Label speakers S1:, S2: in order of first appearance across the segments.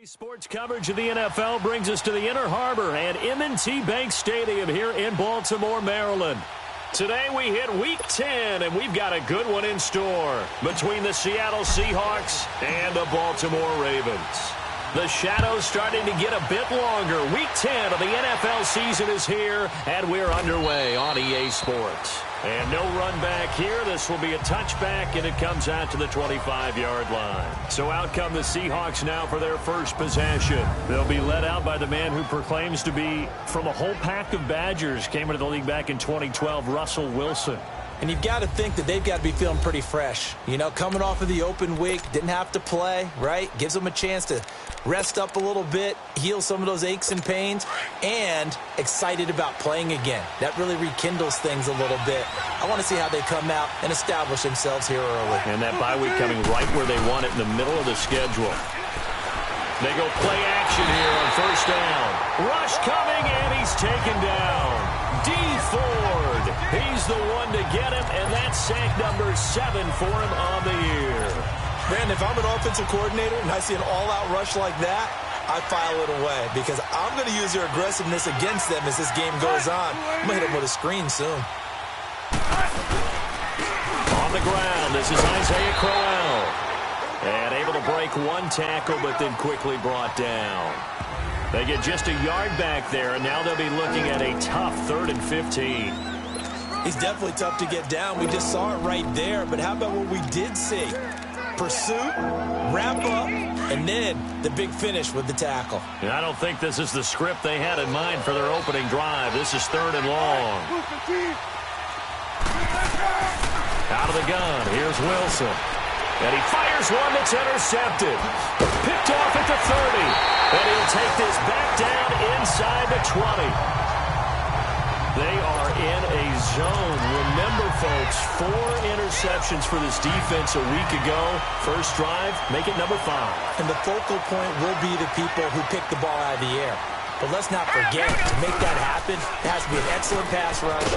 S1: Sports coverage of the NFL brings us to the Inner Harbor and M&T Bank Stadium here in Baltimore, Maryland. Today we hit Week 10, and we've got a good one in store between the Seattle Seahawks and the Baltimore Ravens. The shadow's starting to get a bit longer. Week 10 of the NFL season is here, and we're underway on EA Sports. And no run back here. This will be a touchback, and it comes out to the 25-yard line. So out come the Seahawks now for their first possession. They'll be led out by the man who proclaims to be from a whole pack of Badgers. Came into the league back in 2012, Russell Wilson.
S2: And you've got to think that they've got to be feeling pretty fresh. You know, coming off of the open week, didn't have to play, right? Gives them a chance to rest up a little bit, heal some of those aches and pains, and excited about playing again. That really rekindles things a little bit. I want to see how they come out and establish themselves here early.
S1: And that bye week coming right where they want it, in the middle of the schedule. They go play action here on first down. Rush coming, and he's taken down. D. Ford, he's the one to get him, and that's sack number 7 for him on the year.
S2: Brandon, if I'm an offensive coordinator and I see an all-out rush like that, I file it away because I'm going to use their aggressiveness against them as this game goes on. I'm going to hit them with a screen soon.
S1: On the ground, this is Isaiah Crowell. And able to break one tackle, but then quickly brought down. They get just a yard back there, and now they'll be looking at a tough 3rd and 15.
S2: He's definitely tough to get down. We just saw it right there, but how about what we did see? Pursuit, wrap up, and then the big finish with the tackle.
S1: And I don't think this is the script they had in mind for their opening drive. This is 3rd and long. Out of the gun, here's Wilson. And he fires one that's intercepted. Picked off at the 30. And he'll take this back down inside the 20. They are in a zone. Remember, folks, 4 interceptions for this defense a week ago. First drive, make it number 5.
S2: And the focal point will be the people who pick the ball out of the air. But let's not forget, to make that happen, it has to be an excellent pass rush,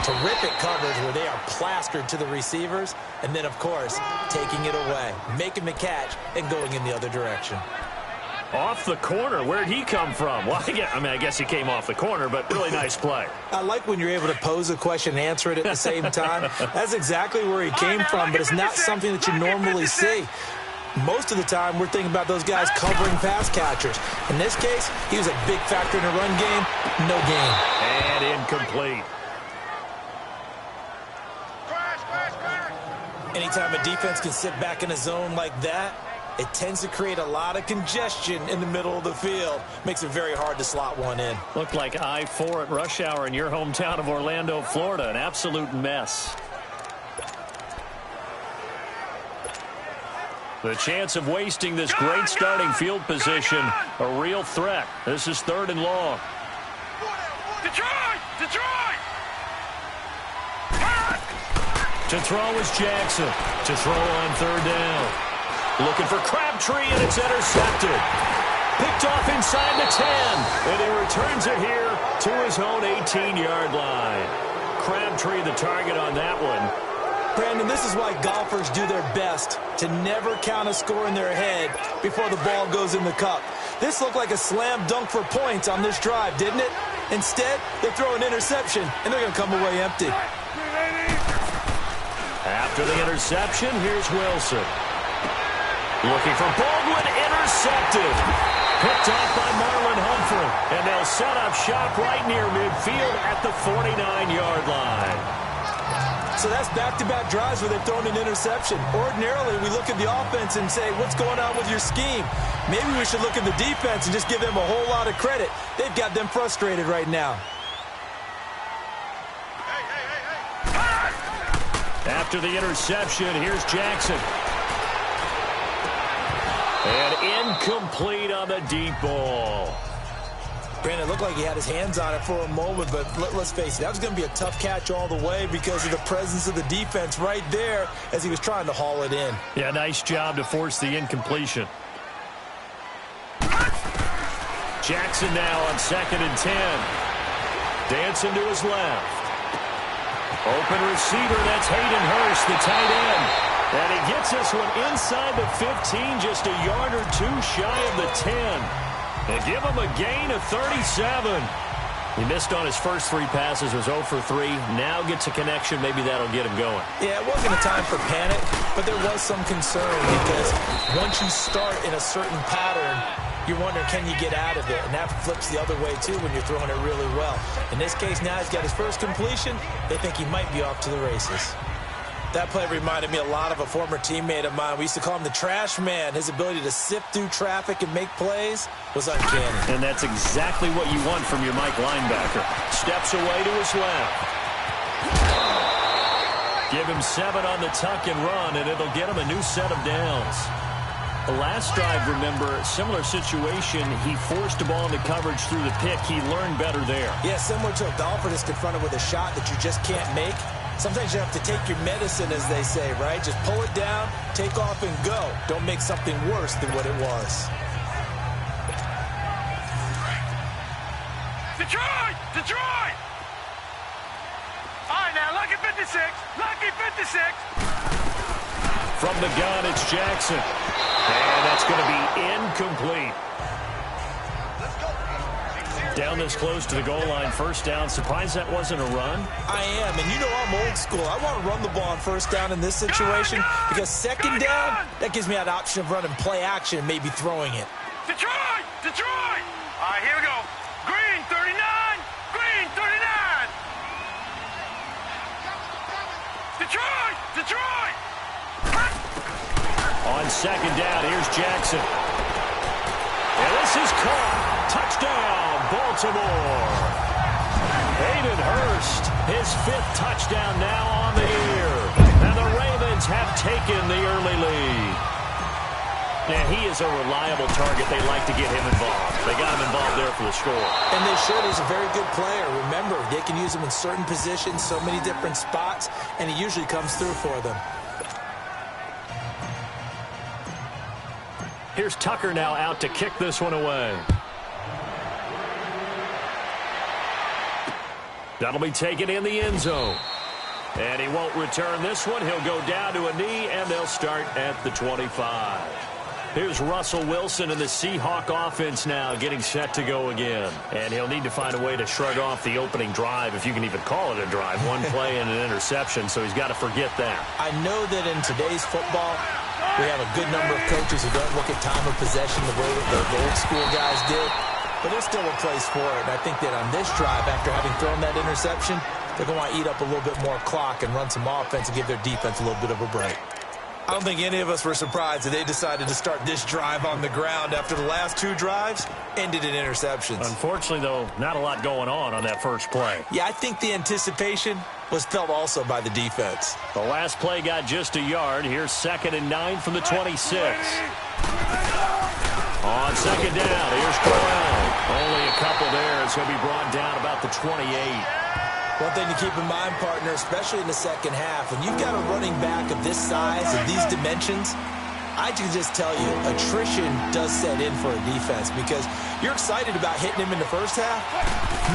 S2: terrific coverage where they are plastered to the receivers, and then, of course, taking it away, making the catch, and going in the other direction.
S1: Off the corner. Where'd he come from? Well, I guess he came off the corner, but really nice play.
S2: I like when you're able to pose a question and answer it at the same time. That's exactly where he came from, but it's not something that you normally see. Most of the time, we're thinking about those guys covering pass catchers. In this case, he was a big factor in the run game. No gain.
S1: And incomplete.
S2: Anytime a defense can sit back in a zone like that, it tends to create a lot of congestion in the middle of the field. Makes it very hard to slot one in.
S1: Looked like I-4 at rush hour in your hometown of Orlando, Florida. An absolute mess. The chance of wasting this great starting field position, a real threat. This is 3rd and long.
S3: Detroit!
S1: To throw is Jackson. To throw on 3rd down. Looking for Crabtree, and it's intercepted. Picked off inside the 10. And he returns it here to his own 18-yard line. Crabtree the target on that one.
S2: Brandon, this is why golfers do their best to never count a score in their head before the ball goes in the cup. This looked like a slam dunk for points on this drive, didn't it? Instead, they throw an interception, and they're going to come away empty.
S1: After the interception, here's Wilson. Looking for Baldwin, intercepted. Picked off by Marlon Humphrey. And they'll set up shop right near midfield at the 49-yard line.
S2: So that's back-to-back drives where they've thrown an interception. Ordinarily, we look at the offense and say, what's going on with your scheme? Maybe we should look at the defense and just give them a whole lot of credit. They've got them frustrated right now.
S1: After the interception, here's Jackson. And incomplete on the deep ball.
S2: Brandon, it looked like he had his hands on it for a moment, but let's face it, that was going to be a tough catch all the way because of the presence of the defense right there as he was trying to haul it in.
S1: Yeah, nice job to force the incompletion. Jackson now on 2nd and 10. Dancing to his left. Open receiver, that's Hayden Hurst, the tight end. And he gets this one inside the 15, just a yard or two shy of the 10. They give him a gain of 37. He missed on his first 3 passes, was 0 for 3. Now gets a connection. Maybe that'll get him going.
S2: Yeah, it wasn't a time for panic, but there was some concern because once you start in a certain pattern, you're wondering, can you get out of it? And that flips the other way, too, when you're throwing it really well. In this case, now he's got his first completion. They think he might be off to the races. That play reminded me a lot of a former teammate of mine. We used to call him the trash man. His ability to sift through traffic and make plays was uncanny.
S1: And that's exactly what you want from your Mike linebacker. Steps away to his left. Give him 7 on the tuck and run, and it'll get him a new set of downs. The last drive, remember, similar situation. He forced the ball into coverage through the pick. He learned better there.
S2: Yeah, similar to a golfer that's confronted with a shot that you just can't make. Sometimes you have to take your medicine, as they say, right? Just pull it down, take off, and go. Don't make something worse than what it was.
S3: Detroit! Detroit! All right, now, lucky 56. Lucky 56.
S1: From the gun, it's Jackson. And that's going to be incomplete. Down this close to the goal line, first down. Surprised that wasn't a run?
S2: I am, and you know I'm old school. I want to run the ball on first down in this situation because second down, that gives me that option of running play action and maybe throwing it.
S3: Detroit! Detroit! All right, here we go. Green, 39. Green, 39. Detroit! Detroit!
S1: On second down, here's Jackson. And this is caught. Touchdown, Baltimore. Hayden Hurst, his 5th touchdown now on the year. And the Ravens have taken the early lead. And he is a reliable target. They like to get him involved. They got him involved there for the score.
S2: And they should. He's a very good player. Remember, they can use him in certain positions, so many different spots, and he usually comes through for them.
S1: Here's Tucker now out to kick this one away. That'll be taken in the end zone. And he won't return this one. He'll go down to a knee, and they'll start at the 25. Here's Russell Wilson and the Seahawk offense now getting set to go again. And he'll need to find a way to shrug off the opening drive, if you can even call it a drive. One play and an interception, so he's got to forget that.
S2: I know that in today's football, we have a good number of coaches who don't look at time of possession the way that the old school guys did. But there's still a place for it. And I think that on this drive, after having thrown that interception, they're going to want to eat up a little bit more clock and run some offense and give their defense a little bit of a break. I don't think any of us were surprised that they decided to start this drive on the ground after the last 2 drives ended in interceptions.
S1: Unfortunately, though, not a lot going on that first play.
S2: Yeah, I think the anticipation was felt also by the defense.
S1: The last play got just a yard. Here's 2nd and 9 from the 26. On second down, here's Corral. Only a couple there, so he'll be brought down about the 28.
S2: One thing to keep in mind, partner, especially in the second half, when you've got a running back of this size and these dimensions, I can just tell you, attrition does set in for a defense because you're excited about hitting him in the first half.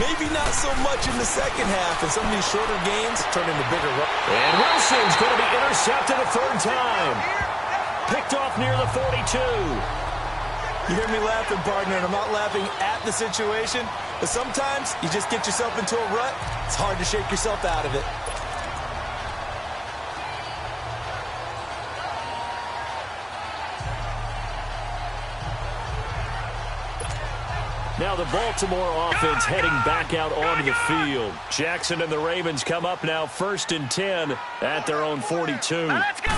S2: Maybe not so much in the second half, and some of these shorter gains turn into bigger runs.
S1: And Wilson's going to be intercepted a 3rd time. Picked off near the 42.
S2: You hear me laughing, partner, and I'm not laughing at the situation, but sometimes you just get yourself into a rut. It's hard to shake yourself out of it.
S1: Now the Baltimore offense heading back out onto the field. Jackson and the Ravens come up now 1st and 10 at their own 42.
S3: Let's go!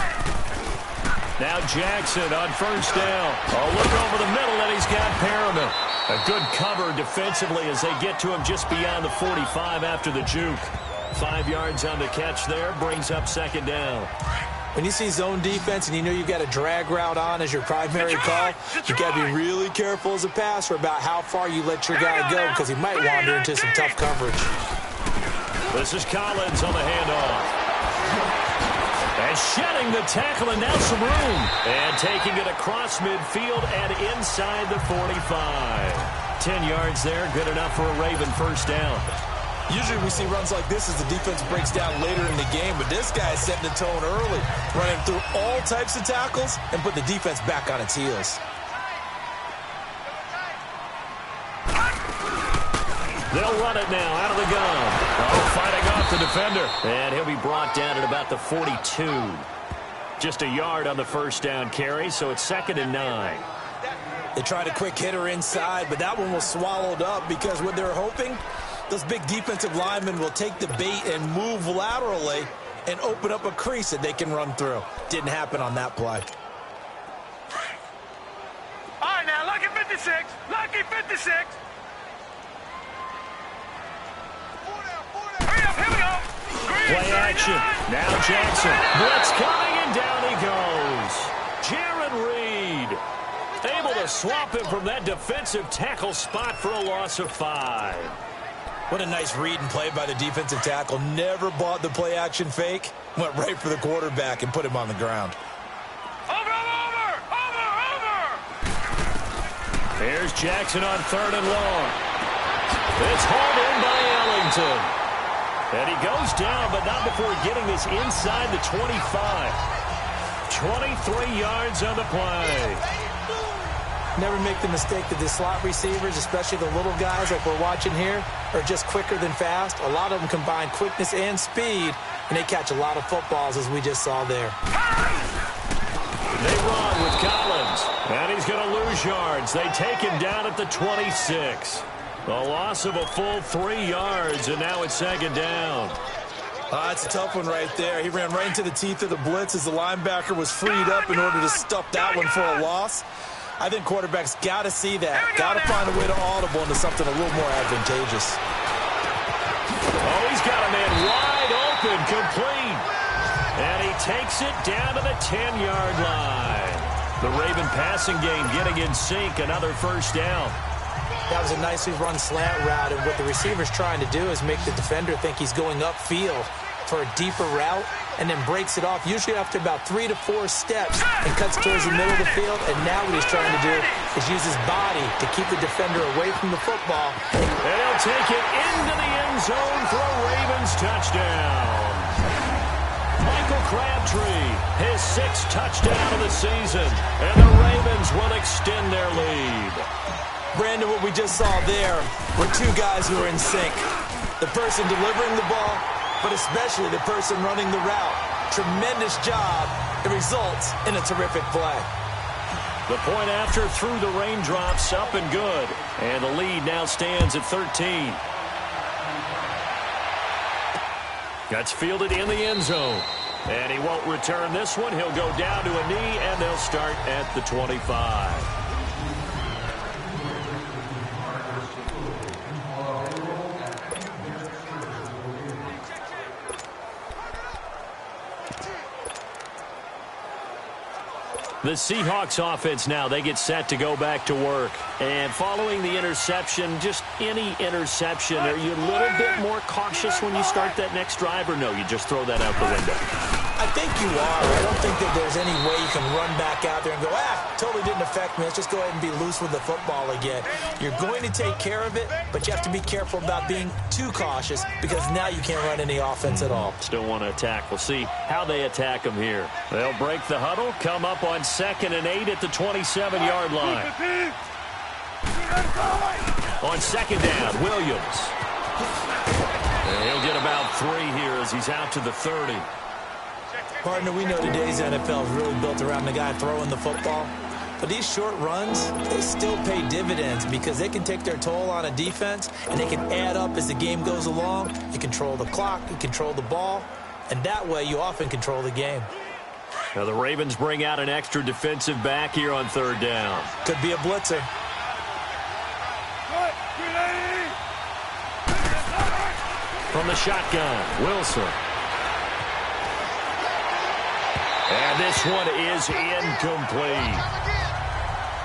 S1: Now Jackson on first down. A look over the middle, and he's got Perriman. A good cover defensively as they get to him just beyond the 45 after the juke. 5 yards on the catch there, brings up 2nd down.
S2: When you see zone defense and you know you've got a drag route on as your primary call, you've got to be really careful as a passer about how far you let your guy go because he might wander into some tough coverage.
S1: This is Collins on the handoff. And shedding the tackle, and now some room. And taking it across midfield and inside the 45. 10 yards there, good enough for a Raven first down.
S2: Usually we see runs like this as the defense breaks down later in the game, but this guy is setting the tone early, running through all types of tackles and put the defense back on its heels.
S1: They'll run it now out of the gun. Oh, fighting off the defender. And he'll be brought down at about the 42. Just a yard on the first down carry, so it's 2nd and 9.
S2: They tried a quick hitter inside, but that one was swallowed up because what they're hoping, those big defensive linemen will take the bait and move laterally and open up a crease that they can run through. Didn't happen on that play.
S3: All right, now, lucky 56. Lucky 56. Hurry up, here we go.
S1: Play action. Now Jackson. Blitz coming, and down he goes. Jaron Reed able to swap him from that defensive tackle spot for a loss of 5.
S2: What a nice read and play by the defensive tackle. Never bought the play action fake. Went right for the quarterback and put him on the ground.
S3: Over.
S1: Here's Jackson on 3rd and long. It's hauled in by Ellington. And he goes down, but not before getting this inside the 25. 23 yards on the play.
S2: Never make the mistake that the slot receivers, especially the little guys like we're watching here, are just quicker than fast. A lot of them combine quickness and speed, and they catch a lot of footballs, as we just saw there.
S1: They run with Collins, and he's going to lose yards. They take him down at the 26. A loss of a full 3 yards, and now it's 2nd down.
S2: That's a tough one right there. He ran right into the teeth of the blitz as the linebacker was freed up in order to stuff that one for a loss. I think quarterbacks got to see that. Got to find a way to audible into something a little more advantageous.
S1: Oh, he's got a man wide open, complete. And he takes it down to the 10-yard line. The Raven passing game getting in sync, another first down.
S2: That was a nicely run slant route, and what the receiver's trying to do is make the defender think he's going upfield for a deeper route, and then breaks it off, usually after about 3 to 4 steps, and cuts towards the middle of the field. And now what he's trying to do is use his body to keep the defender away from the football.
S1: And he'll take it into the end zone for a Ravens touchdown. Michael Crabtree, his 6th touchdown of the season, and the Ravens will extend their lead.
S2: Brandon, what we just saw there were 2 guys who are in sync. The person delivering the ball, but especially the person running the route. Tremendous job. It results in a terrific play.
S1: The point after through the raindrops, up and good. And the lead now stands at 13. That's fielded in the end zone. And he won't return this one. He'll go down to a knee, and they'll start at the 25. The Seahawks offense now, they get set to go back to work. And following the interception, just any interception, are you a little bit more cautious when you start that next drive, or no, you just throw that out the window?
S2: I think you are. I don't think that there's any way you can run back out there and go, totally didn't affect me. Let's just go ahead and be loose with the football again. You're going to take care of it, but you have to be careful about being too cautious because now you can't run any offense at all.
S1: Still want to attack. We'll see how they attack them here. They'll break the huddle, come up on 2nd and 8 at the 27-yard line. On 2nd down, Williams. And he'll get about 3 here as he's out to the 30.
S2: Partner, we know today's NFL is really built around the guy throwing the football. But these short runs, they still pay dividends because they can take their toll on a defense, and they can add up as the game goes along. You control the clock, you control the ball, and that way you often control the game.
S1: Now the Ravens bring out an extra defensive back here on 3rd down.
S2: Could be a blitzer.
S1: From the shotgun, Wilson. And this one is incomplete.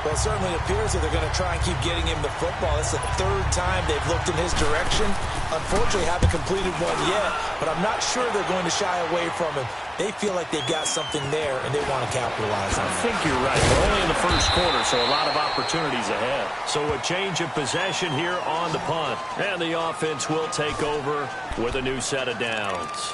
S2: Well, it certainly appears that they're going to try and keep getting him the football. It's the 3rd time they've looked in his direction, unfortunately haven't completed one yet, but I'm not sure they're going to shy away from him. They feel like they've got something there, and they want to capitalize on it.
S1: I think you're right. We're only in the first quarter, so a lot of opportunities ahead. So a change of possession here on the punt. And the offense will take over with a new set of downs.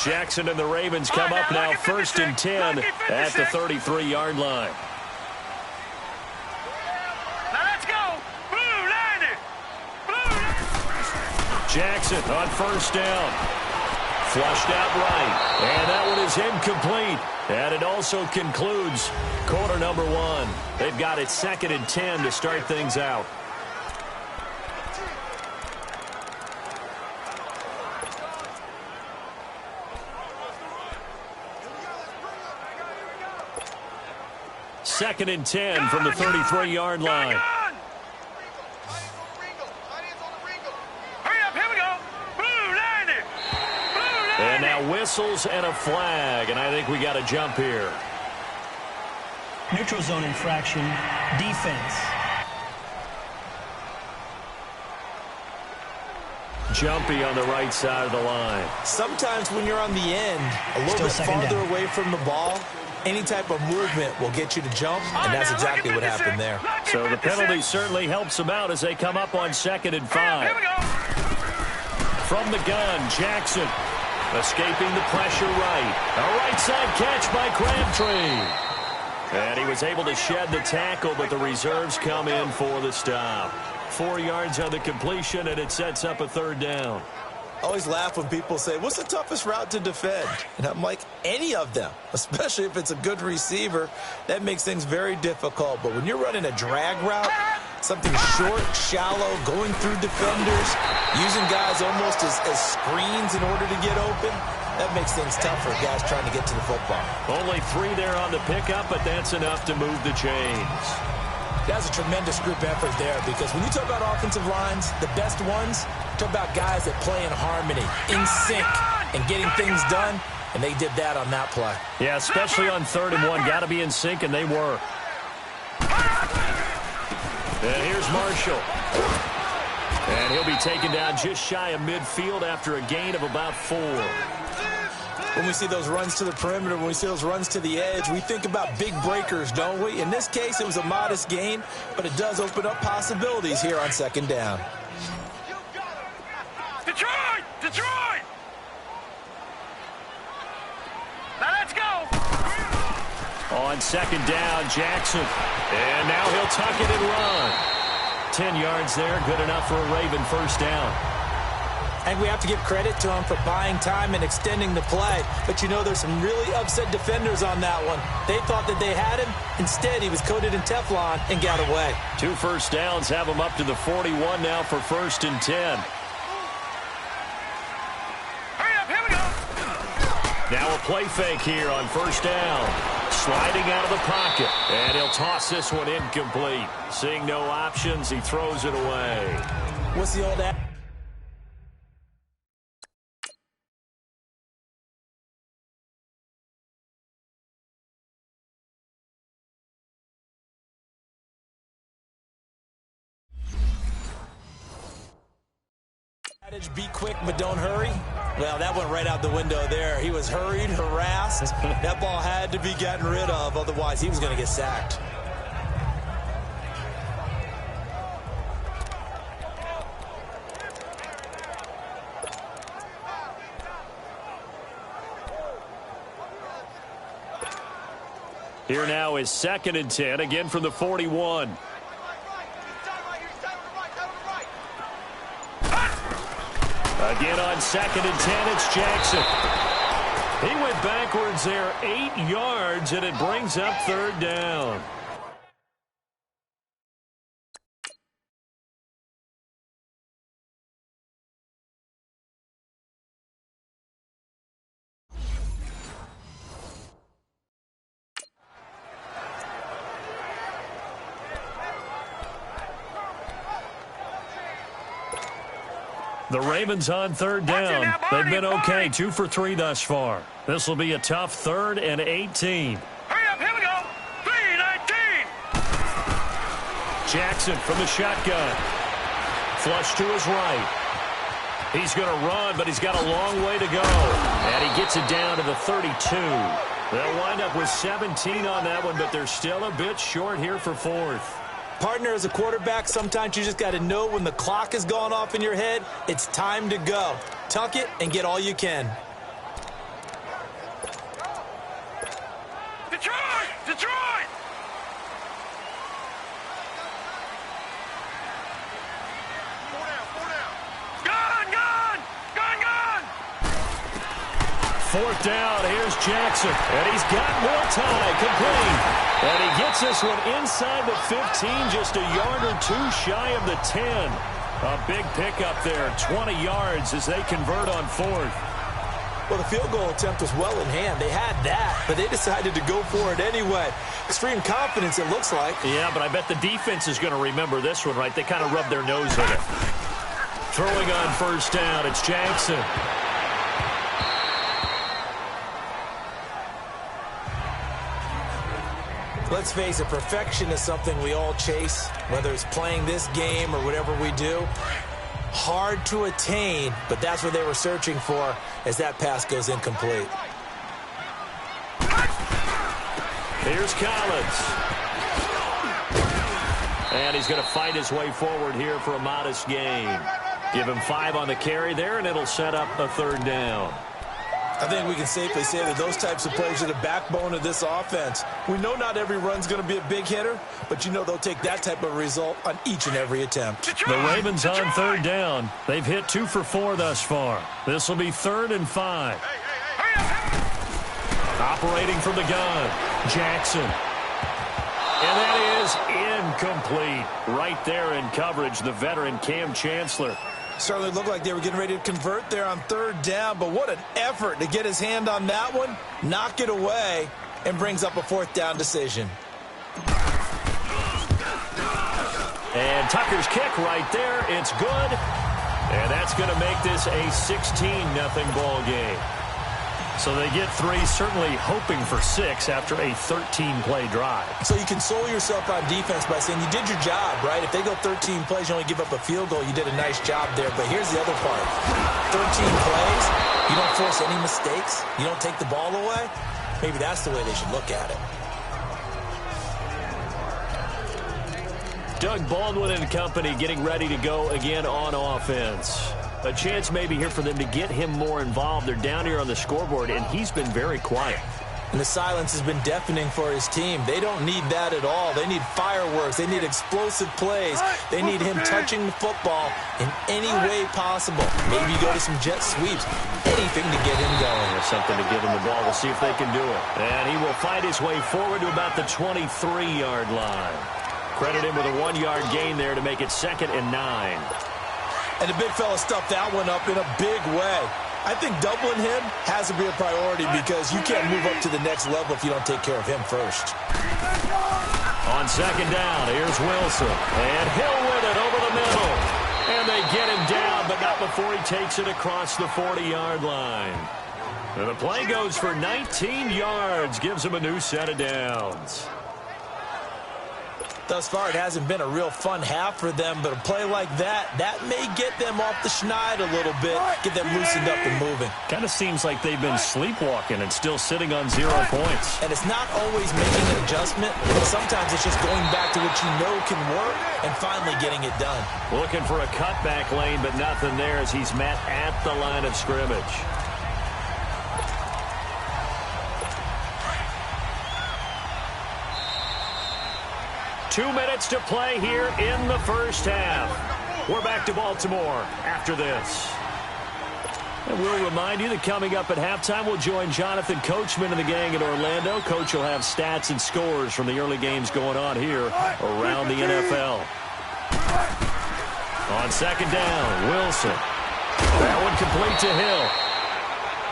S1: Jackson and the Ravens come up now, 1st and 10 at the 33-yard line.
S3: Now let's go. Blue line it.
S1: Jackson on 1st down. Flushed out right. And that one is incomplete. And it also concludes quarter number 1. They've got it 2nd and 10 to start things out. Second and 10 from the 33-yard line.
S3: Hurry up, here we go. Blue line it.
S1: And now whistles and a flag, and I think we got a jump here.
S4: Neutral zone infraction, defense.
S1: Jumpy on the right side of the line.
S2: Sometimes when you're on the end, a little bit farther away from the ball, any type of movement will get you to jump, and that's exactly what happened there.
S1: So the penalty certainly helps them out as they come up on 2nd and 5.
S3: Here we go.
S1: From the gun, Jackson escaping the pressure right. A right side catch by Crabtree. And he was able to shed the tackle, but the reserves come in for the stop. 4 yards on the completion, and it sets up a 3rd down.
S2: I always laugh when people say, what's the toughest route to defend? And I'm like, any of them, especially if it's a good receiver. That makes things very difficult. But when you're running a drag route, something short, shallow, going through defenders, using guys almost as screens in order to get open, that makes things tough for guys trying to get to the football.
S1: Only 3 there on the pickup, but that's enough to move the chains.
S2: That's a tremendous group effort there, because when you talk about offensive lines, the best ones, talk about guys that play in harmony, in sync, and getting things done, and they did that on that play.
S1: Yeah, especially on 3rd and 1. Got to be in sync, and they were. And here's Marshall. And he'll be taken down just shy of midfield after a gain of about 4.
S2: When we see those runs to the perimeter, when we see those runs to the edge, we think about big breakers, don't we? In this case, it was a modest gain, but it does open up possibilities here on 2nd down.
S3: Detroit! Detroit! Now let's go.
S1: On 2nd down, Jackson. And now he'll tuck it and run. 10 yards there, good enough for a Raven 1st down.
S2: And we have to give credit to him for buying time and extending the play. But, you know, there's some really upset defenders on that one. They thought that they had him. Instead, he was coated in Teflon and got away.
S1: 2 1st downs have him up to the 41 now for 1st and 10.
S3: Hurry up, here we go.
S1: Now a play fake here on 1st down. Sliding out of the pocket. And he'll toss this one incomplete. Seeing no options, he throws it away.
S2: What's the old ad? Be quick, but don't hurry. Well, that went right out the window there. He was hurried, harassed. That ball had to be gotten rid of, otherwise he was going to get sacked.
S1: Here now is 2nd and 10, again from the 41. Again on 2nd and 10, it's Jackson. He went backwards there 8 yards, and it brings up 3rd down. The Ravens on third down. They've been okay, 2 for 3 thus far. This will be a tough 3rd and 18.
S3: Hurry up, here we go. 3-19.
S1: Jackson from the shotgun. Flush to his right. He's going to run, but he's got a long way to go. And he gets it down to the 32. They'll wind up with 17 on that one, but they're still a bit short here for 4th.
S2: Partner, as a quarterback, sometimes you just got to know when the clock has gone off in your head, it's time to go. Tuck it and get all you can.
S3: Detroit! Detroit! Gun! Gun! Gun! Gun!
S1: 4th down, here's Jackson, and he's got more time, complete. And he gets this one inside the 15, just a yard or 2 shy of the 10. A big pickup there, 20 yards as they convert on 4th.
S2: Well, the field goal attempt was well in hand. They had that, but they decided to go for it anyway. Extreme confidence, it looks like.
S1: Yeah, but I bet the defense is going to remember this one, right? They kind of rubbed their nose in it. Throwing on 1st down, it's Jackson.
S2: Let's face it, perfection is something we all chase, whether it's playing this game or whatever we do. Hard to attain, but that's what they were searching for as that pass goes incomplete.
S1: Here's Collins. And he's going to fight his way forward here for a modest gain. Give him 5 on the carry there, and it'll set up a 3rd down.
S2: I think we can safely say that those types of plays are the backbone of this offense. We know not every run's going to be a big hitter, but you know they'll take that type of result on each and every attempt.
S1: The Ravens on 3rd down. They've hit 2 for 4 thus far. This will be 3rd and 5. Operating from the gun, Jackson. And that is incomplete. Right there in coverage, the veteran Cam Chancellor.
S2: Certainly looked like they were getting ready to convert there on 3rd down, but what an effort to get his hand on that one, knock it away, and brings up a 4th down decision.
S1: And Tucker's kick right there. It's good. And that's going to make this a 16-0 ball game. So they get 3, certainly hoping for 6 after a 13-play drive.
S2: So you console yourself on defense by saying you did your job, right? If they go 13 plays, you only give up a field goal, you did a nice job there. But here's the other part. 13 plays, you don't force any mistakes, you don't take the ball away. Maybe that's the way they should look at it.
S1: Doug Baldwin and company getting ready to go again on offense. A chance maybe here for them to get him more involved. They're down here on the scoreboard, and he's been very quiet.
S2: And the silence has been deafening for his team. They don't need that at all. They need fireworks. They need explosive plays. They need him touching the football in any way possible. Maybe go to some jet sweeps. Anything to get him going.
S1: There's something to give him the ball. We'll see if they can do it. And he will fight his way forward to about the 23-yard line. Credit him with a 1-yard gain there to make it 2nd and 9.
S2: And the big fella stuffed that one up in a big way. I think doubling him has to be a priority because you can't move up to the next level if you don't take care of him first.
S1: On 2nd down, here's Wilson. And Hill with it over the middle. And they get him down, but not before he takes it across the 40-yard line. And the play goes for 19 yards, gives him a new set of downs.
S2: Thus far, it hasn't been a real fun half for them, but a play like that may get them off the schneid a little bit, get them loosened up and moving.
S1: Kind of seems like they've been sleepwalking and still sitting on 0 points.
S2: And it's not always making an adjustment. Sometimes it's just going back to what you know can work and finally getting it done.
S1: Looking for a cutback lane, but nothing there as he's met at the line of scrimmage. Two minutes to play here in the first half. We're back to Baltimore after this. And we'll remind you that coming up at halftime, we'll join Jonathan Coachman and the gang in Orlando. Coach will have stats and scores from the early games going on here around the NFL. On 2nd down, Wilson. That one complete to Hill.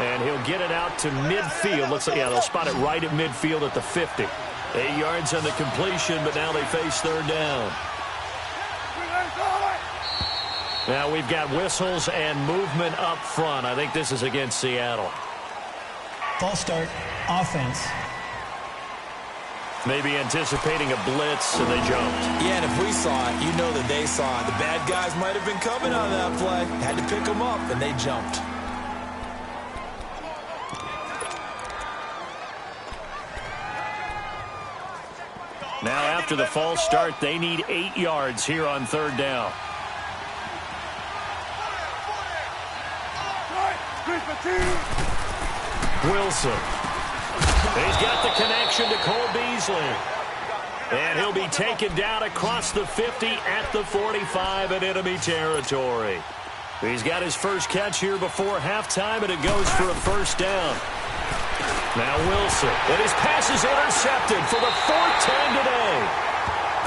S1: And he'll get it out to midfield. Looks like, yeah, they'll spot it right at midfield at the 50. 8 yards on the completion, but now they face 3rd down. Now we've got whistles and movement up front. I think this is against Seattle.
S4: False start, offense.
S1: Maybe anticipating a blitz, and they jumped.
S2: Yeah, and if we saw it, you know that they saw it. The bad guys might have been coming on that play. Had to pick them up, and they jumped.
S1: Now after the false start, they need 8 yards here on third down. Wilson. He's got the connection to Cole Beasley. And he'll be taken down across the 50 at the 45 in enemy territory. He's got his first catch here before halftime, and it goes for a first down. Now Wilson. And his pass is intercepted for the 4th time today.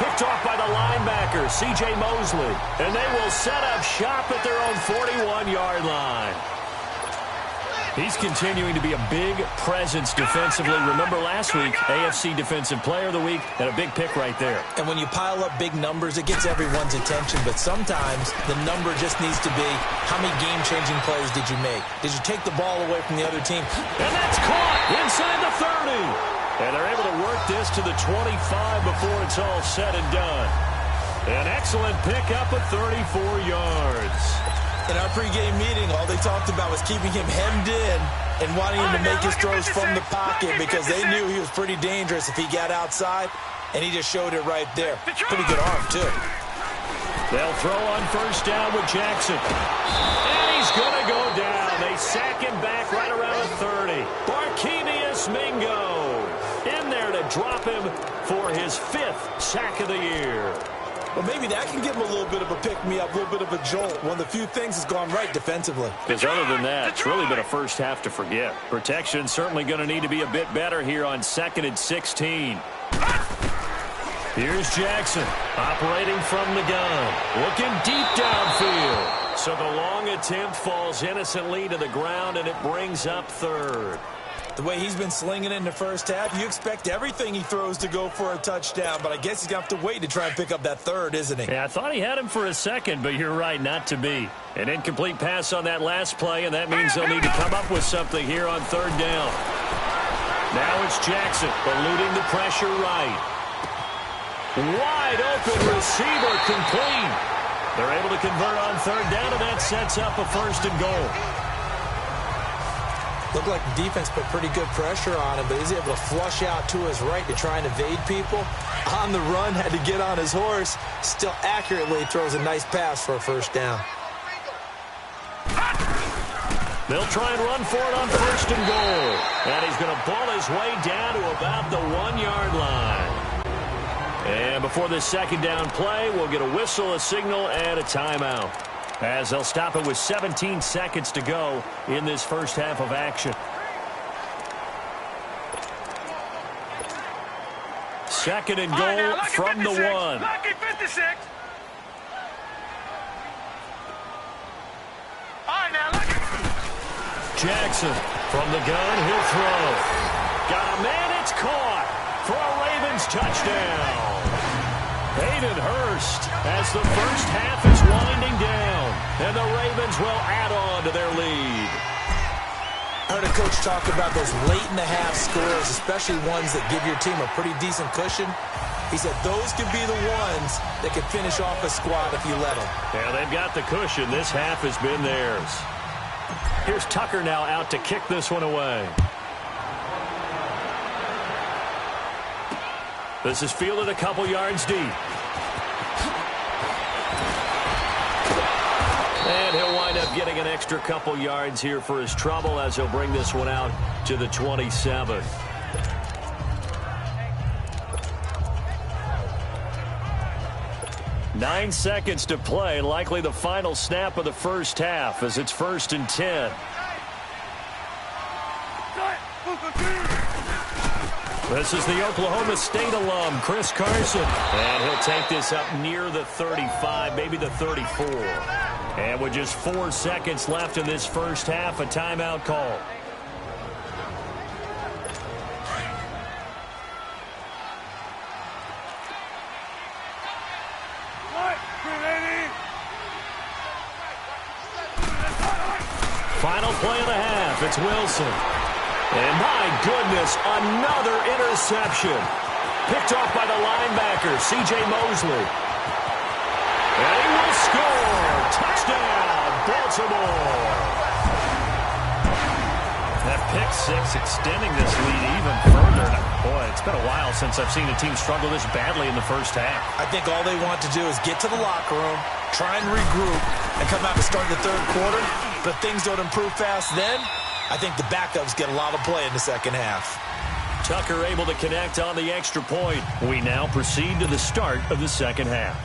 S1: Picked off by the linebacker, C.J. Mosley. And they will set up shop at their own 41-yard line. He's continuing to be a big presence defensively. Remember last week, AFC Defensive Player of the Week, and a big pick right there.
S2: And when you pile up big numbers, it gets everyone's attention. But sometimes the number just needs to be, how many game-changing plays did you make? Did you take the ball away from the other team?
S1: And that's caught inside the 30. And they're able to work this to the 25 before it's all said and done. An excellent pickup of 34 yards.
S2: In our pregame meeting, all they talked about was keeping him hemmed in and wanting him to make his throws from the pocket because they knew he was pretty dangerous if he got outside, and he just showed it right there. Pretty good arm, too.
S1: They'll throw on first down with Jackson. And he's going to go down. They sack him back right around the 30. Barkevious Mingo in there to drop him for his 5th sack of the year.
S2: Well, maybe that can give him a little bit of a pick-me-up, a little bit of a jolt. One of the few things that's gone right defensively.
S1: Because other than that, it's really been a first half to forget. Protection certainly going to need to be a bit better here on 2nd and 16. Here's Jackson operating from the gun. Looking deep downfield. So the long attempt falls innocently to the ground, and it brings up 3rd.
S2: The way he's been slinging in the first half, you expect everything he throws to go for a touchdown, but I guess he's going to have to wait to try and pick up that 3rd, isn't he?
S1: Yeah, I thought he had him for a second, but you're right, not to be. An incomplete pass on that last play, and that means they'll need to come up with something here on 3rd down. Now it's Jackson, eluding the pressure right. Wide open receiver complete. They're able to convert on 3rd down, and that sets up a 1st and goal.
S2: Looked like the defense put pretty good pressure on him, but he's able to flush out to his right to try and evade people. On the run, had to get on his horse. Still accurately throws a nice pass for a 1st down.
S1: They'll try and run for it on 1st and goal. And he's going to ball his way down to about the 1-yard line. And before this 2nd down play, we'll get a whistle, a signal, and a timeout, as they'll stop it with 17 seconds to go in this first half of action. 2nd and goal from the 1.
S3: Lucky 56. All right, now, lucky.
S1: Jackson from the gun, he'll throw. Got a man, it's caught for a Ravens touchdown. Hayden Hurst as the first half is winding down, and the Ravens will add on to their lead.
S2: I heard a coach talk about those late-in-the-half scores, especially ones that give your team a pretty decent cushion. He said those could be the ones that could finish off a squad if you let them.
S1: Yeah, they've got the cushion. This half has been theirs. Here's Tucker now out to kick this one away. This is fielded a couple yards deep. And he'll wind up getting an extra couple yards here for his trouble as he'll bring this one out to the 27. Nine seconds to play, likely the final snap of the first half as it's 1st and 10. This is the Oklahoma State alum, Chris Carson. And he'll take this up near the 35, maybe the 34. And with just 4 seconds left in this first half, a timeout call. Final play of the half. It's Wilson. And my goodness, another interception. Picked off by the linebacker, C.J. Mosley. And he will score. Touchdown, Baltimore. That pick six extending this lead even further. Boy, it's been a while since I've seen a team struggle this badly in the first half.
S2: I think all they want to do is get to the locker room, try and regroup, and come out to start the third quarter. But if things don't improve fast then, I think the backups get a lot of play in the second half.
S1: Tucker able to connect on the extra point. We now proceed to the start of the second half.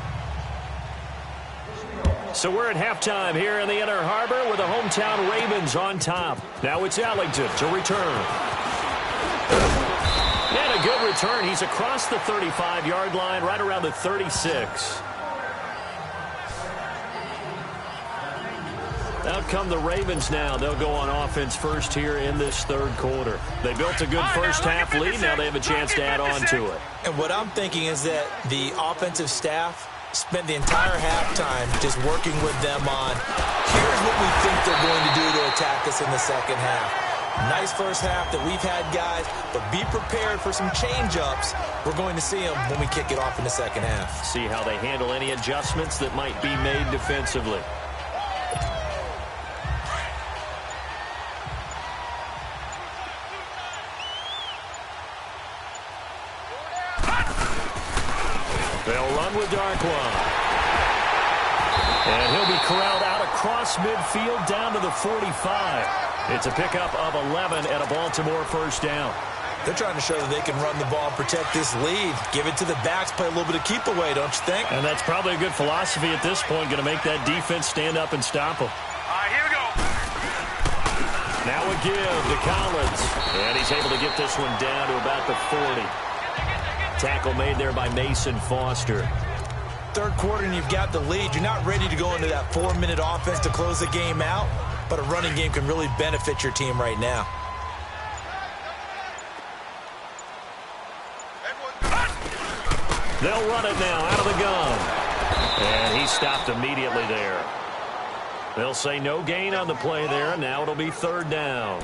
S1: So we're at halftime here in the Inner Harbor with the hometown Ravens on top. Now it's Ellington to return. And a good return. He's across the 35-yard line, right around the 36. Out come the Ravens now. They'll go on offense first here in this third quarter. They built a good first half lead. Now they have a chance to add on to it.
S2: And what I'm thinking is that the offensive staff spent the entire halftime just working with them on, here's what we think they're going to do to attack us in the second half. Nice first half that we've had, guys, but be prepared for some change-ups. We're going to see them when we kick it off in the second half.
S1: See how they handle any adjustments that might be made defensively. They'll run with Darkwa. And he'll be corralled out across midfield down to the 45. It's a pickup of 11 and a Baltimore first down.
S2: They're trying to show that they can run the ball and protect this lead. Give it to the backs, play a little bit of keep away, don't you think?
S1: And that's probably a good philosophy at this point, going to make that defense stand up and stop them.
S3: All right, here we go.
S1: Now a give to Collins. And he's able to get this one down to about the 40. Tackle made there by Mason Foster.
S2: Third quarter and you've got the lead. You're not ready to go into that 4-minute offense to close the game out, but a running game can really benefit your team right now.
S1: They'll run it now out of the gun. And he stopped immediately there. They'll say no gain on the play there. Now it'll be third down.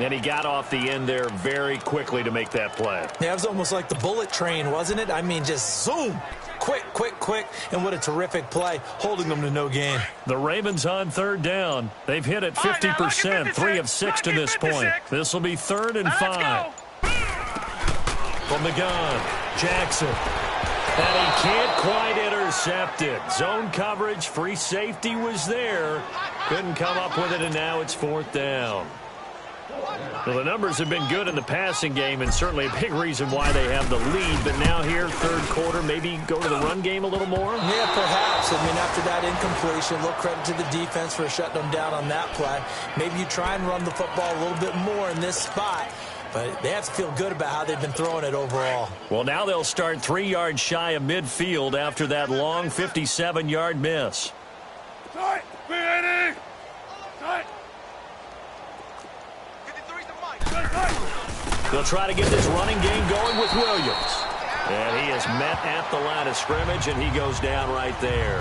S1: And he got off the end there very quickly to make that play.
S2: Yeah, it was almost like the bullet train, wasn't it? I mean, just zoom. Quick, quick, quick. And what a terrific play, holding them to no gain.
S1: The Ravens on third down. They've hit it 50%, 3 of 6 to this point. This will be 3rd and 5. From the gun, Jackson. And he can't quite intercept it. Zone coverage, free safety was there. Couldn't come up with it, and now it's 4th down. Well, the numbers have been good in the passing game, and certainly a big reason why they have the lead. But now here, third quarter, maybe go to the run game a little more?
S2: Yeah, perhaps. I mean, after that incompletion, a little credit to the defense for shutting them down on that play. Maybe you try and run the football a little bit more in this spot. But they have to feel good about how they've been throwing it overall.
S1: Well, now they'll start 3 yards shy of midfield after that long 57-yard miss.
S3: Tight. Be ready. Tight.
S1: They'll try to get this running game going with Williams. And he is met at the line of scrimmage, and he goes down right there.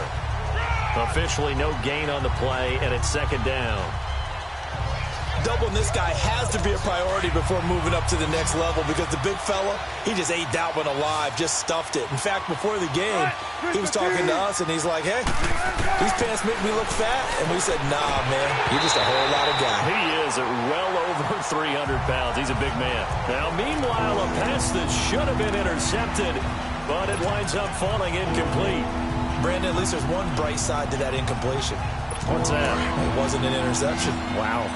S1: Officially no gain on the play, and it's 2nd down.
S2: Doubling this guy has to be a priority before moving up to the next level, because the big fella, he just ate that one alive, just stuffed it. In fact, before the game, he was talking to us, and he's like, hey, these pants make me look fat. And we said, nah, man, you're just a whole lot of guy.
S1: He is at well over 300 pounds. He's a big man. Now, meanwhile, a pass that should have been intercepted, but it winds up falling incomplete.
S2: Brandon, at least there's one bright side to that incompletion.
S1: What's that?
S2: It wasn't an interception.
S1: Wow.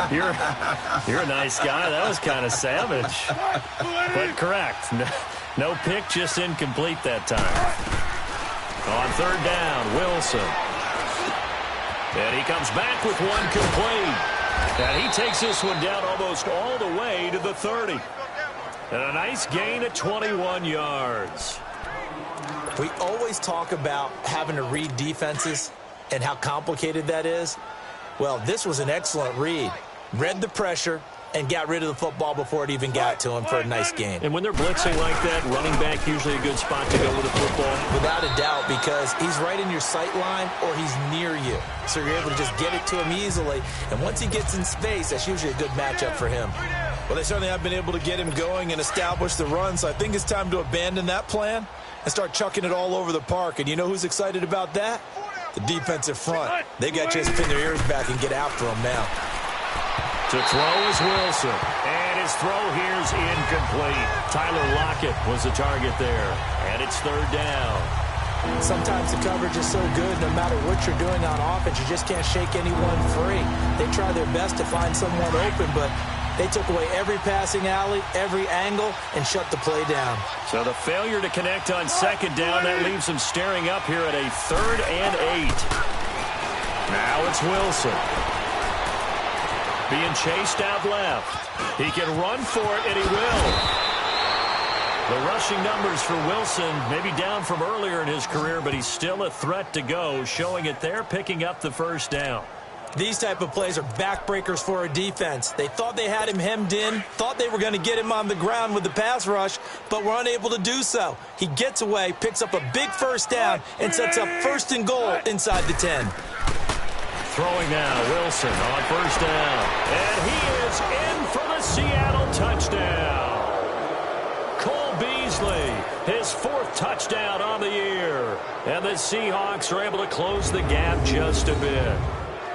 S1: You're a nice guy. That was kind of savage. But correct. No pick, just incomplete that time. On 3rd down, Wilson. And he comes back with one complete. And he takes this one down almost all the way to the 30. And a nice gain at 21 yards.
S2: We always talk about having to read defenses and how complicated that is. Well, this was an excellent read. Read the pressure, and got rid of the football before it even got to him for a nice gain.
S1: And when they're blitzing like that, running back usually a good spot to go with the football?
S2: Without a doubt, because he's right in your sight line or he's near you. So you're able to just get it to him easily. And once he gets in space, that's usually a good matchup for him.
S5: Well, they certainly have been able to get him going and establish the run, so I think it's time to abandon that plan and start chucking it all over the park. And you know who's excited about that? The defensive front. They got a chance to pin their ears back and get after him now.
S1: To throw is Wilson. And his throw here's incomplete. Tyler Lockett was the target there. And it's third down.
S2: Sometimes the coverage is so good, no matter what you're doing on offense, you just can't shake anyone free. They try their best to find someone open, but they took away every passing alley, every angle, and shut the play down.
S1: So the failure to connect on second down, that leaves them staring up here at a 3rd and 8. Now it's Wilson. Being chased out left. He can run for it, and he will. The rushing numbers for Wilson maybe down from earlier in his career, but he's still a threat to go, showing it there, picking up the first down.
S2: These type of plays are backbreakers for a defense. They thought they had him hemmed in, thought they were going to get him on the ground with the pass rush, but were unable to do so. He gets away, picks up a big first down, and sets up 1st and goal inside the 10.
S1: Throwing now, Wilson on first down. And he is in for the Seattle touchdown. Cole Beasley, his 4th touchdown on the year. And the Seahawks are able to close the gap just a bit.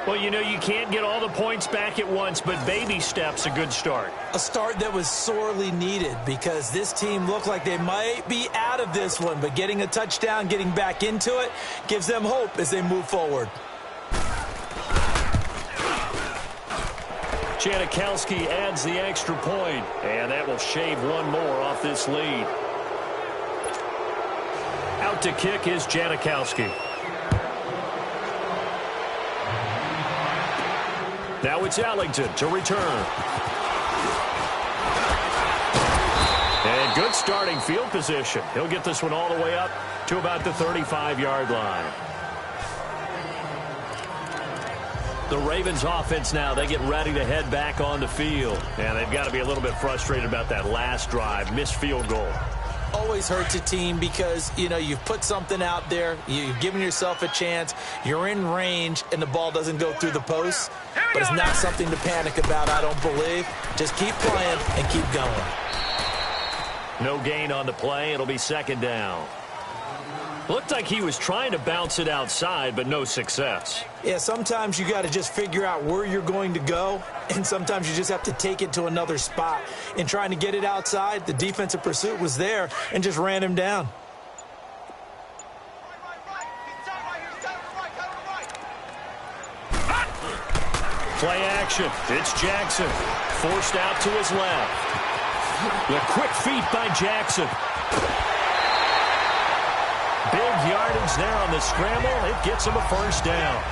S1: Well, you know, you can't get all the points back at once, but baby steps a good start.
S2: A start that was sorely needed because this team looked like they might be out of this one, but getting a touchdown, getting back into it, gives them hope as they move forward.
S1: Janikowski adds the extra point, and that will shave one more off this lead. Out to kick is Janikowski. Now it's Ellington to return. And good starting field position. He'll get this one all the way up to about the 35-yard line. The Ravens offense now, they get ready to head back on the field. And they've got to be a little bit frustrated about that last drive, missed field goal.
S2: Always hurts a team because, you know, you've put something out there, you've given yourself a chance, you're in range, and the ball doesn't go through the posts. But it's not something to panic about, I don't believe. Just keep playing and keep going.
S1: No gain on the play. It'll be 2nd down. Looked like he was trying to bounce it outside, but no success.
S2: Yeah, sometimes you got to just figure out where you're going to go, and sometimes you just have to take it to another spot. In trying to get it outside, the defensive pursuit was there and just ran him down.
S1: Play action. It's Jackson. Forced out to his left. The quick feet by Jackson. Big yardage there on the scramble. It gets him a first down.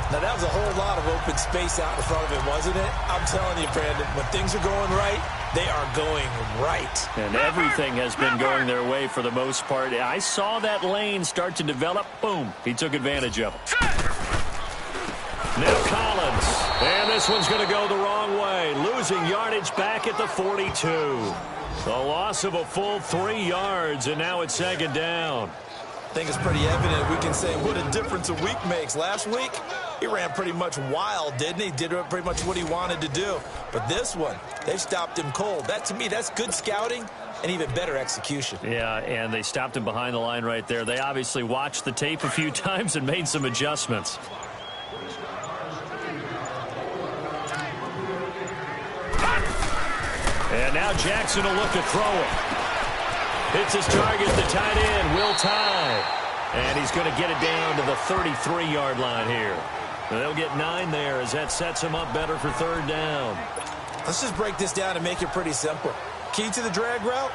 S5: Now, that was a whole lot of open space out in front of him, wasn't it? I'm telling you, Brandon, when things are going right, they are going right.
S1: And everything has been going their way for the most part. I saw that lane start to develop. Boom. He took advantage of it. Now Collins. And this one's going to go the wrong way. Losing yardage back at the 42. The loss of a full 3 yards, and now it's 2nd down.
S5: I think it's pretty evident. We can say what a difference a week makes. Last week, he ran pretty much wild, didn't he? Did pretty much what he wanted to do. But this one, they've stopped him cold. That, to me, that's good scouting and even better execution.
S1: Yeah, and they stopped him behind the line right there. They obviously watched the tape a few times and made some adjustments. And now Jackson will look to throw it. Hits his target, the tight end, Will Tye. And he's going to get it down to the 33-yard line here. And they'll get 9 there as that sets him up better for 3rd down.
S5: Let's just break this down and make it pretty simple. Key to the drag route,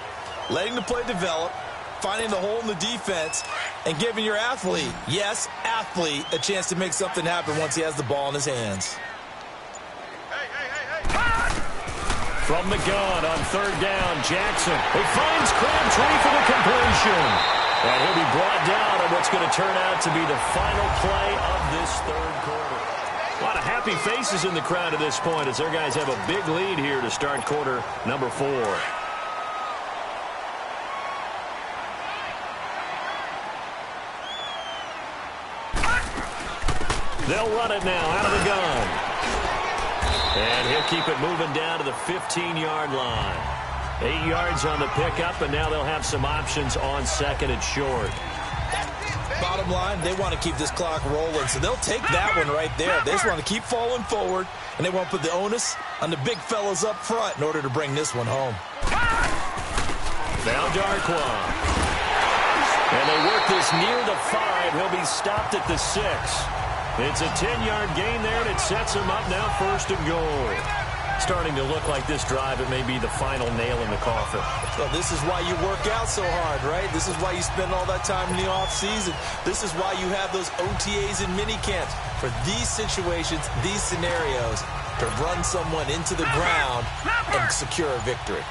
S5: letting the play develop, finding the hole in the defense, and giving your athlete, yes, athlete, a chance to make something happen once he has the ball in his hands.
S1: From the gun on 3rd down, Jackson. He finds Crabtree for the completion. And he'll be brought down on what's going to turn out to be the final play of this 3rd quarter. A lot of happy faces in the crowd at this point as their guys have a big lead here to start quarter number 4. They'll run it now out of the gun. And he'll keep it moving down to the 15-yard line. 8 yards on the pickup, and now they'll have some options on second and short.
S5: Bottom line, they want to keep this clock rolling, so they'll take that one right there. They just want to keep falling forward, and they won't put the onus on the big fellas up front in order to bring this one home.
S1: Now Darquan. And they work this near the 5. He'll be stopped at the 6. It's a 10-yard gain there, and it sets him up now 1st and goal. Starting to look like this drive, it may be the final nail in the coffin.
S5: So this is why you work out so hard, right? This is why you spend all that time in the offseason. This is why you have those OTAs and mini camps. For these situations, these scenarios, to run someone into the ground and secure a victory.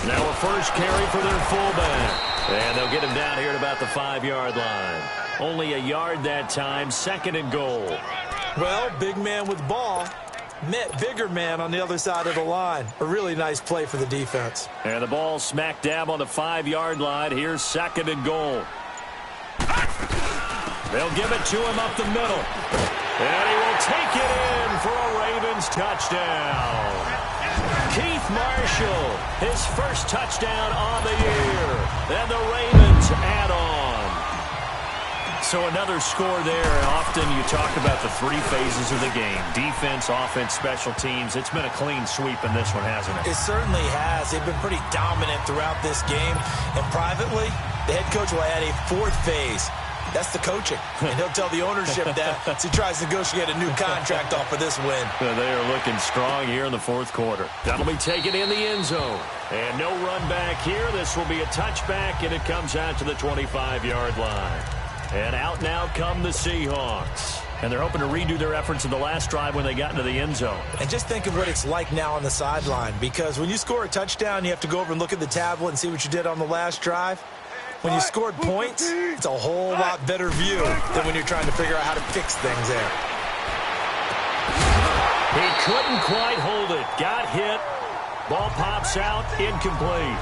S1: Now a first carry for their fullback. And they'll get him down here at about the 5-yard line. Only a yard that time, 2nd and goal.
S5: Well, big man with ball met bigger man on the other side of the line. A really nice play for the defense.
S1: And the ball smack dab on the 5-yard line. Here's 2nd and goal. They'll give it to him up the middle. And he will take it in for a Ravens touchdown. Keith Marshall, his first touchdown on the year. And the Ravens add on. So another score there. Often you talk about the 3 phases of the game. Defense, offense, special teams. It's been a clean sweep in this one, hasn't it?
S5: It certainly has. They've been pretty dominant throughout this game. And privately, the head coach will add a 4th phase. That's the coaching. And he'll tell the ownership that as he tries to negotiate a new contract off of this win.
S1: They are looking strong here in the 4th quarter. That'll be taken in the end zone. And no run back here. This will be a touchback, and it comes out to the 25-yard line. And out now come the Seahawks. And they're hoping to redo their efforts in the last drive when they got into the end zone.
S5: And just think of what it's like now on the sideline. Because when you score a touchdown, you have to go over and look at the tablet and see what you did on the last drive. When you scored points, it's a whole lot better view than when you're trying to figure out how to fix things there.
S1: He couldn't quite hold it. Got hit. Ball pops out. Incomplete.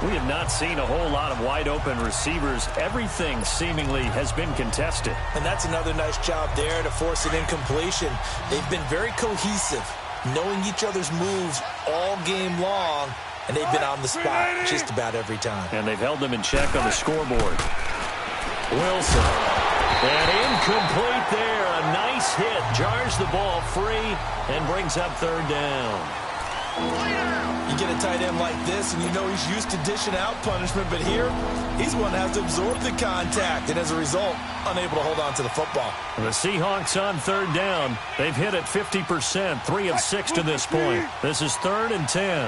S1: We have not seen a whole lot of wide-open receivers. Everything seemingly has been contested.
S5: And that's another nice job there to force an incompletion. They've been very cohesive, knowing each other's moves all game long, and they've been on the spot just about every time.
S1: And they've held them in check on the scoreboard. Wilson. And incomplete there. A nice hit. Jars the ball free and brings up 3rd down.
S5: You get a tight end like this, and you know he's used to dishing out punishment, but here, he's one that has to absorb the contact, and as a result, unable to hold on to the football.
S1: The Seahawks on 3rd down. They've hit it 50%, 3 of 6 to this point. This is 3rd and 10.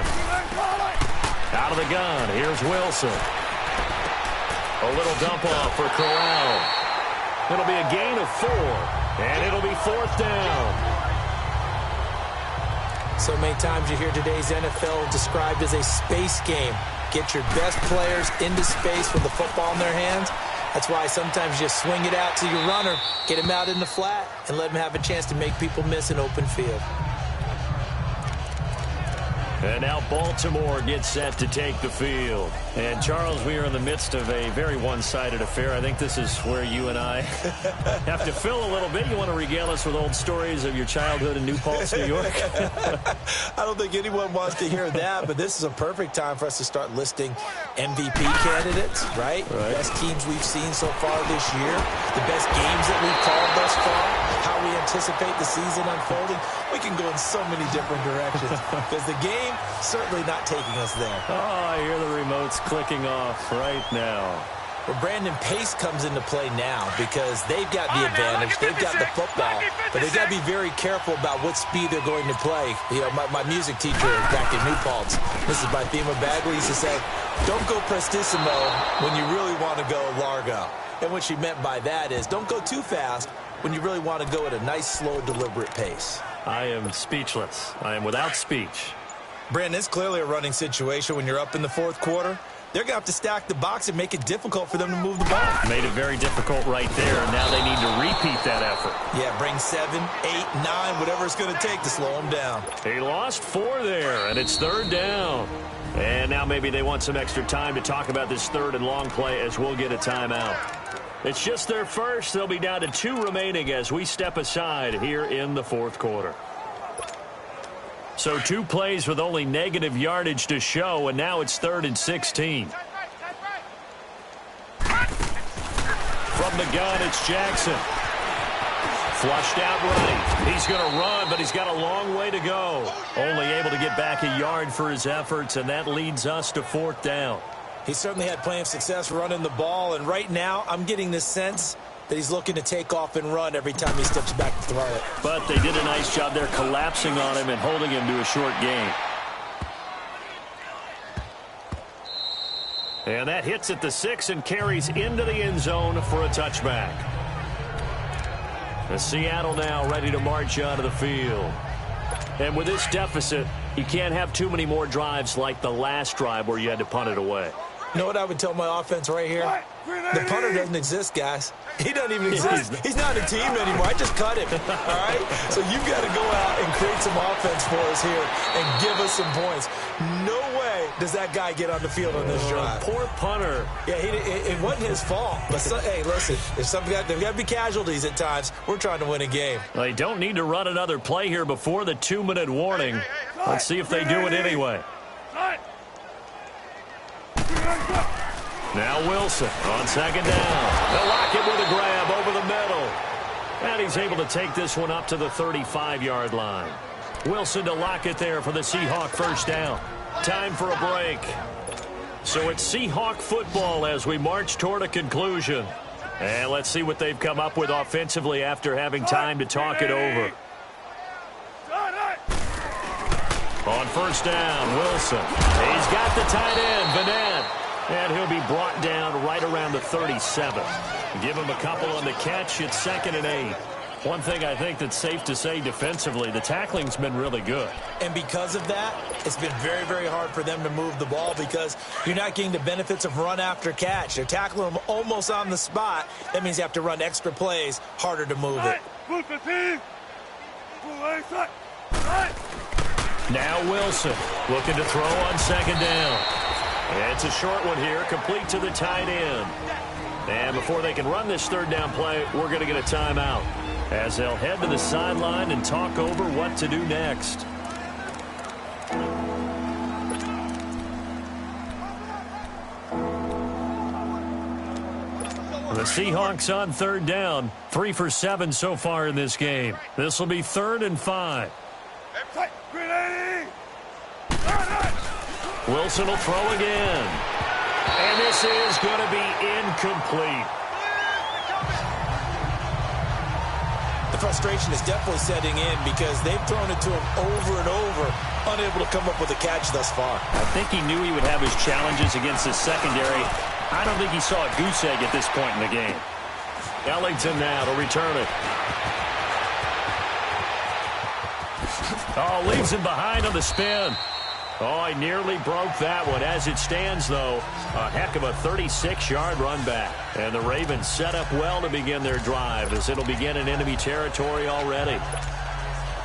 S1: Out of the gun, here's Wilson. A little dump off for Corral. It'll be a gain of 4, and it'll be 4th down.
S5: So many times you hear today's NFL described as a space game. Get your best players into space with the football in their hands. That's why sometimes you swing it out to your runner, get him out in the flat, and let him have a chance to make people miss an open field.
S1: And now Baltimore gets set to take the field. And, Charles, we are in the midst of a very one-sided affair. I think this is where you and I have to fill a little bit. You want to regale us with old stories of your childhood in New Paltz, New York?
S5: I don't think anyone wants to hear that, but this is a perfect time for us to start listing MVP candidates, right? The best teams we've seen so far this year, the best games that we've called thus far, how we anticipate the season unfolding. We can go in so many different directions because the game certainly not taking us there.
S1: Oh, I hear the remotes clicking off right now.
S5: Well, Brandon, pace comes into play now because they've got the advantage. They've got the football, but they've got to be very careful about what speed they're going to play. You know, my music teacher back in New Paltz, Mrs. Bythema Bagley, used to say, don't go prestissimo when you really want to go largo. And what she meant by that is don't go too fast when you really want to go at a nice, slow, deliberate pace.
S1: I am speechless. I am without speech.
S5: Brandon, it's clearly a running situation when you're up in the 4th quarter. they're going to have to stack the box and make it difficult for them to move the ball.
S1: Made it very difficult right there. Now they need to repeat that effort.
S5: Yeah, bring 7, 8, 9, whatever it's going to take to slow them down.
S1: He lost 4 there, and it's 3rd down. And now maybe they want some extra time to talk about this 3rd and long play as we'll get a timeout. It's just their first. They'll be down to 2 remaining as we step aside here in the 4th quarter. So 2 plays with only negative yardage to show, and now it's 3rd and 16. From the gun, it's Jackson. Flushed out right. He's going to run, but he's got a long way to go. Only able to get back a yard for his efforts, and that leads us to 4th down.
S5: He certainly had plenty of success running the ball, and right now I'm getting this sense that he's looking to take off and run every time he steps back to throw it.
S1: But they did a nice job there collapsing on him and holding him to a short gain. And that hits at the 6 and carries into the end zone for a touchback. Seattle now ready to march out of the field. And with this deficit, you can't have too many more drives like the last drive where you had to punt it away.
S5: You know what I would tell my offense right here? The punter doesn't exist, guys. He doesn't even exist. He's not a team anymore. I just cut him, all right? So you've got to go out and create some offense for us here and give us some points. No way does that guy get on the field on this drive.
S1: Poor punter.
S5: Yeah, it wasn't his fault. But, hey, listen, there's got to be casualties at times. We're trying to win a game.
S1: They don't need to run another play here before the 2-minute warning. Let's see if they do it anyway. Now Wilson on 2nd down. They'll lock it with a grab over the middle. And he's able to take this one up to the 35-yard line. Wilson to lock it there for the Seahawk 1st down. Time for a break. So it's Seahawk football as we march toward a conclusion. And let's see what they've come up with offensively after having time to talk it over. On 1st down, Wilson. He's got the tight end, Vanette. And he'll be brought down right around the 37. Give him a couple on the catch. It's 2nd and 8. One thing I think that's safe to say defensively, the tackling's been really good.
S5: And because of that, it's been very, very hard for them to move the ball because you're not getting the benefits of run after catch. They're tackling them almost on the spot. That means you have to run extra plays, harder to move it.
S1: Now Wilson looking to throw on 2nd down. It's a short one here, complete to the tight end. And before they can run this 3rd down play, we're going to get a timeout as they'll head to the sideline and talk over what to do next. The Seahawks on 3rd down, 3 for 7 so far in this game. This will be 3rd and 5. Wilson will throw again. And this is going to be incomplete.
S5: The frustration is definitely setting in because they've thrown it to him over and over, unable to come up with a catch thus far.
S1: I think he knew he would have his challenges against his secondary. I don't think he saw a goose egg at this point in the game. Ellington now to return it. Oh, leaves him behind on the spin. Oh, he nearly broke that one. As it stands, though, a heck of a 36-yard run back. And the Ravens set up well to begin their drive as it'll begin in enemy territory already.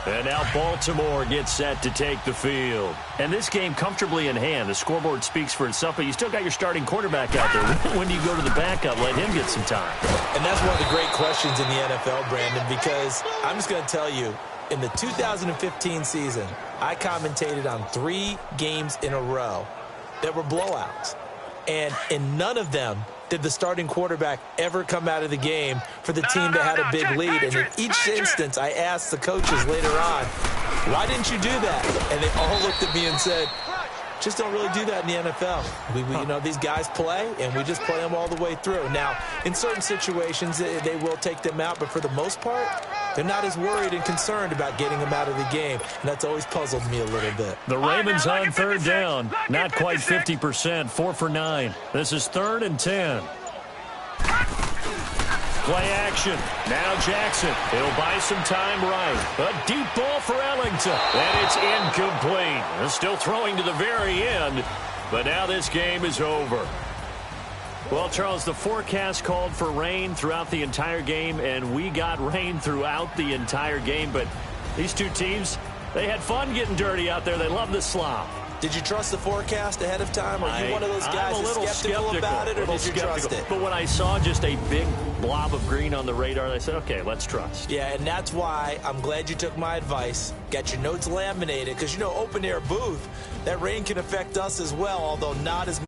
S1: And now Baltimore gets set to take the field. And this game comfortably in hand. The scoreboard speaks for itself, but you still got your starting quarterback out there. When do you go to the backup? Let him get some time.
S5: And that's one of the great questions in the NFL, Brandon, because I'm just going to tell you, in the 2015 season, I commentated on 3 games in a row that were blowouts. And in none of them did the starting quarterback ever come out of the game for the team that had a big lead. And in each instance, I asked the coaches later on, why didn't you do that? And they all looked at me and said, just don't really do that in the NFL. You know, these guys play, and we just play them all the way through. Now, in certain situations, they will take them out, but for the most part, they're not as worried and concerned about getting them out of the game, and that's always puzzled me a little bit.
S1: The Ravens on 3rd down, not quite 50%, 4 for 9. This is 3rd and 10. Play action. Now Jackson. He'll buy some time right. A deep ball for Ellington. And it's incomplete. Still throwing to the very end. But now this game is over. Well, Charles, the forecast called for rain throughout the entire game, and we got rain throughout the entire game. But these two teams, they had fun getting dirty out there. They love the slop.
S2: Did you trust the forecast ahead of time? Are you one of those guys that's skeptical about it, or did you trust it?
S1: But when I saw just a big blob of green on the radar, I said, okay, let's trust.
S2: Yeah, and that's why I'm glad you took my advice. Got your notes laminated, because, you know, open-air booth, that rain can affect us as well, although not as much.